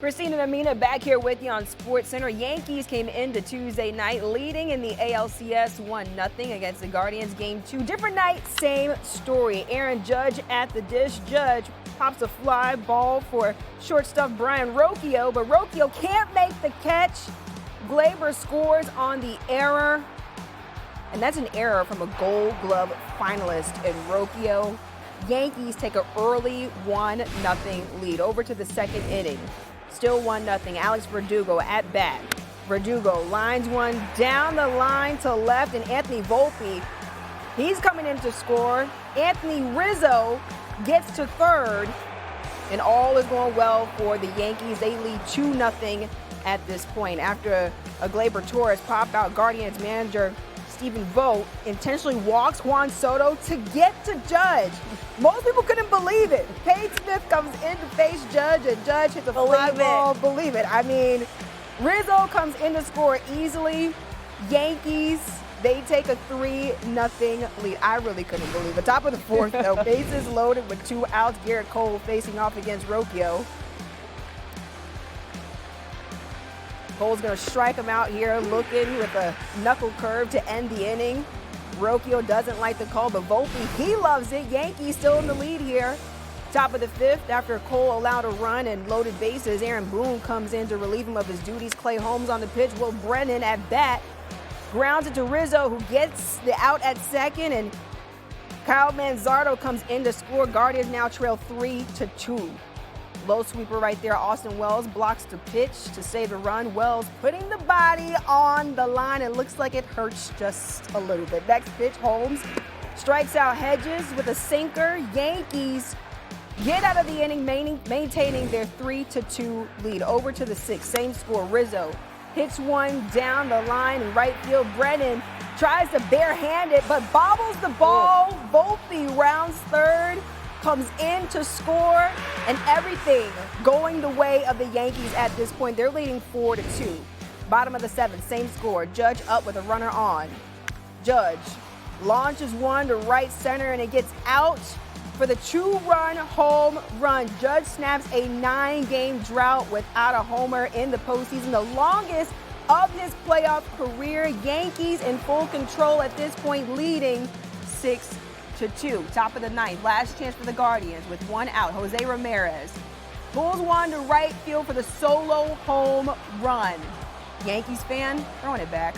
Christina and Amina back here with you on SportsCenter. Yankees came into Tuesday night leading in the ALCS 1-0 against the Guardians. Game 2, different night, same story. Aaron Judge at the dish. Judge pops a fly ball for shortstop Brian Rocchio, but Rocchio can't make the catch. Gleyber scores on the error, and that's an error from a Gold Glove finalist in Rocchio. Yankees take an early 1-0 lead. Over to the second inning. Still 1-0. Alex Verdugo at bat. Verdugo lines one down the line to left, and Anthony Volpe, he's coming in to score. Anthony Rizzo gets to third, and all is going well for the Yankees. They lead 2-0 at this point. After a Gleyber Torres pop out, Guardians manager Stephen Vogt intentionally walks Juan Soto to get to Judge. Most people couldn't believe it. Cade Smith comes in to face Judge, and Judge hits a fly ball. Believe it. I mean, Rizzo comes in to score easily. Yankees, they take a 3-0 lead. I really couldn't believe it. Top of the fourth, though, bases loaded with 2 outs. Garrett Cole facing off against Rocchio. Cole's going to strike him out here, looking with a knuckle curve to end the inning. Rocchio doesn't like the call, but Volpe, he loves it. Yankees still in the lead here. Top of the fifth, after Cole allowed a run and loaded bases, Aaron Boone comes in to relieve him of his duties. Clay Holmes on the pitch. Will Brennan at bat grounds it to Rizzo, who gets the out at second, and Kyle Manzardo comes in to score. Guardians now trail 3-2. Low sweeper right there. Austin Wells blocks the pitch to save the run. Wells putting the body on the line. It looks like it hurts just a little bit. Next pitch, Holmes strikes out Hedges with a sinker. Yankees get out of the inning, maintaining their 3-2 lead. Over to the sixth, same score. Rizzo hits one down the line in right field. Brennan tries to barehand it, but bobbles the ball. Volpe rounds third, comes in to score, and everything going the way of the Yankees at this point. They're leading 4-2. Bottom of the seventh, same score. Judge up with a runner on. Judge launches one to right center, and it gets out for the 2-run home run. Judge snaps a 9-game drought without a homer in the postseason, the longest of his playoff career. Yankees in full control at this point, leading 6-2. Top of the ninth, last chance for the Guardians with 1 out. Jose Ramirez pulls one to right field for the solo home run. Yankees fan, throwing it back.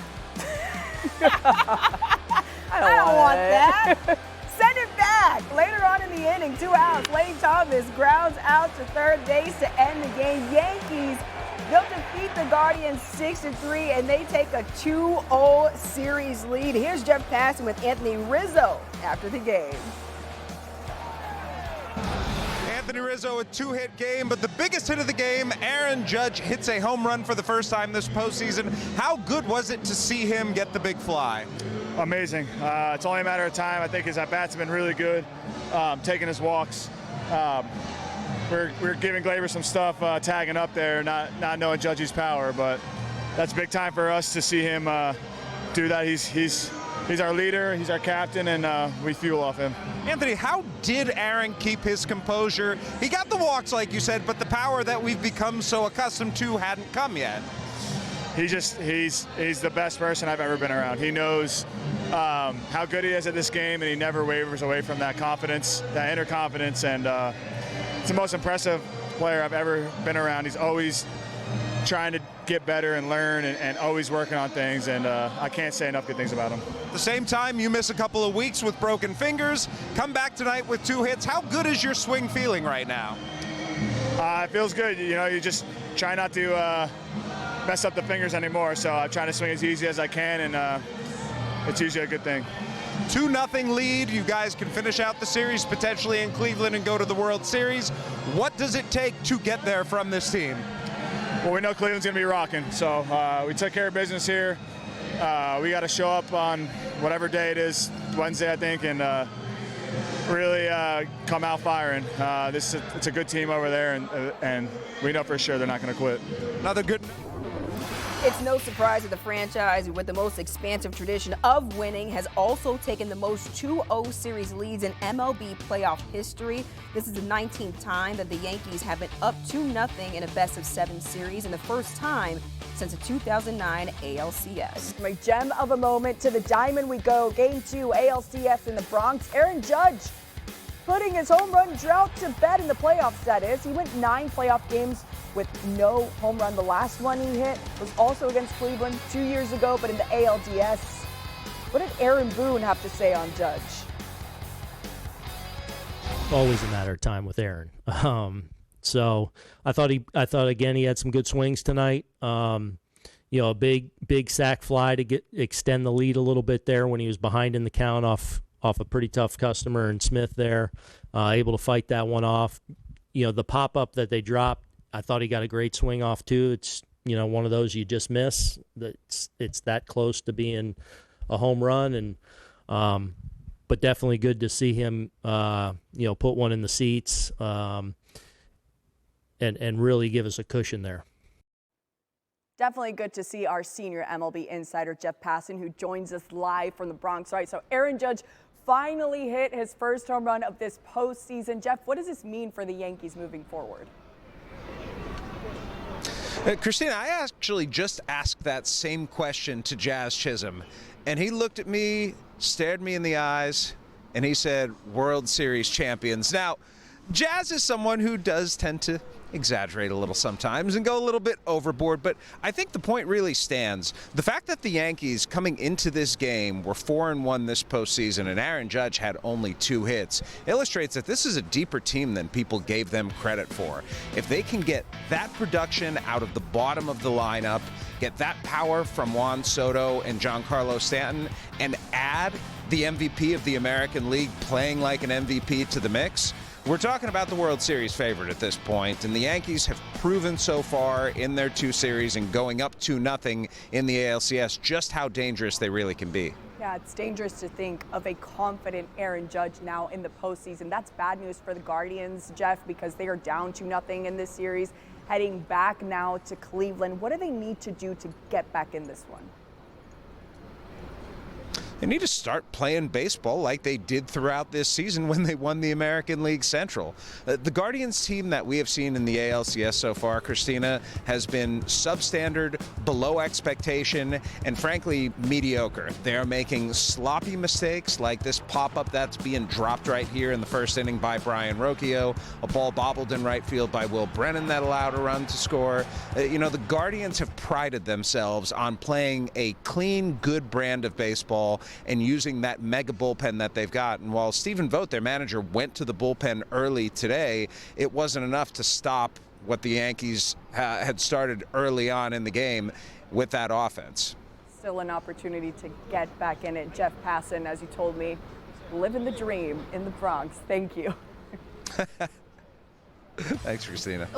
I don't want that. Send it back. Later on in the inning, 2 outs. Lane Thomas grounds out to third base to end the game. Yankees, they'll defeat the Guardians 6-3, and they take a 2-0 series lead. Here's Jeff Passan with Anthony Rizzo after the game. Anthony Rizzo, a 2-hit game, but the biggest hit of the game, Aaron Judge hits a home run for the first time this postseason. How good was it to see him get the big fly? Amazing. It's only a matter of time. I think his at-bats have been really good, taking his walks. We're giving Gleyber some stuff, tagging up there, not knowing Judge's power, but that's big time for us to see him do that. He's our leader, he's our captain, and we fuel off him. Anthony, how did Aaron keep his composure? He got the walks, like you said, but the power that we've become so accustomed to hadn't come yet. He's the best person I've ever been around. He knows how good he is at this game, and he never wavers away from that confidence, that inner confidence, and it's the most impressive player I've ever been around. He's always trying to get better and learn, and always working on things, and I can't say enough good things about him. At the same time, you miss a couple of weeks with broken fingers, come back tonight with 2 hits. How good is your swing feeling right now? It feels good. You know, you just try not to mess up the fingers anymore, so I'm trying to swing as easy as I can, and it's usually a good thing. 2-0 lead. You guys can finish out the series potentially in Cleveland and go to the World Series. What does it take to get there from this team? Well, we know Cleveland's going to be rocking, so we took care of business here. We got to show up on whatever day it is, Wednesday, I think, and really come out firing. It's a good team over there, and we know for sure they're not going to quit. Another good It's no surprise that the franchise with the most expansive tradition of winning has also taken the most 2-0 series leads in MLB playoff history. This is the 19th time that the Yankees have been up 2-0 in a best-of-7 series, and the first time since the 2009 ALCS. From a gem of a moment to the diamond we go. Game 2 ALCS in the Bronx. Aaron Judge putting his home run drought to bed in the playoffs, that is. He went 9 playoff games with no home run. The last one he hit was also against Cleveland 2 years ago, but in the ALDS. What did Aaron Boone have to say on Judge? Always a matter of time with Aaron. So I thought again he had some good swings tonight. A big sac fly to extend the lead a little bit there when he was behind in the count off a pretty tough customer and Smith there, able to fight that one off. The pop up that they dropped, I thought he got a great swing off too. It's one of those you just miss. It's that close to being a home run, and but definitely good to see him put one in the seats and really give us a cushion there. Definitely good to see our senior MLB insider, Jeff Passan, who joins us live from the Bronx. Right, so Aaron Judge finally hit his first home run of this postseason. Jeff, what does this mean for the Yankees moving forward? Christina, I actually just asked that same question to Jazz Chisholm, and he looked at me, stared me in the eyes, and he said, World Series champions. Now, Jazz is someone who does tend to exaggerate a little sometimes and go a little bit overboard, but I think the point really stands. The fact that the Yankees coming into this game were 4-1 this postseason and Aaron Judge had only 2 hits illustrates that this is a deeper team than people gave them credit for. If they can get that production out of the bottom of the lineup, get that power from Juan Soto and Giancarlo Stanton, and add the MVP of the American League playing like an MVP to the mix, we're talking about the World Series favorite at this point, and the Yankees have proven so far in their 2 series and going up 2-0 in the ALCS just how dangerous they really can be. Yeah, it's dangerous to think of a confident Aaron Judge now in the postseason. That's bad news for the Guardians, Jeff, because they are down 2-0 in this series, heading back now to Cleveland. What do they need to do to get back in this one? They need to start playing baseball like they did throughout this season when they won the American League Central. The Guardians team that we have seen in the ALCS so far, Christina, has been substandard, below expectation, and frankly, mediocre. They are making sloppy mistakes like this pop-up that's being dropped right here in the first inning by Brian Rocchio, a ball bobbled in right field by Will Brennan that allowed a run to score. The Guardians have prided themselves on playing a clean, good brand of baseball and using that mega bullpen that they've got. And while Stephen Vogt, their manager, went to the bullpen early today, it wasn't enough to stop what the Yankees had started early on in the game with that offense. Still an opportunity to get back in it. Jeff Passan, as you told me, living the dream in the Bronx. Thank you. Thanks, Christina.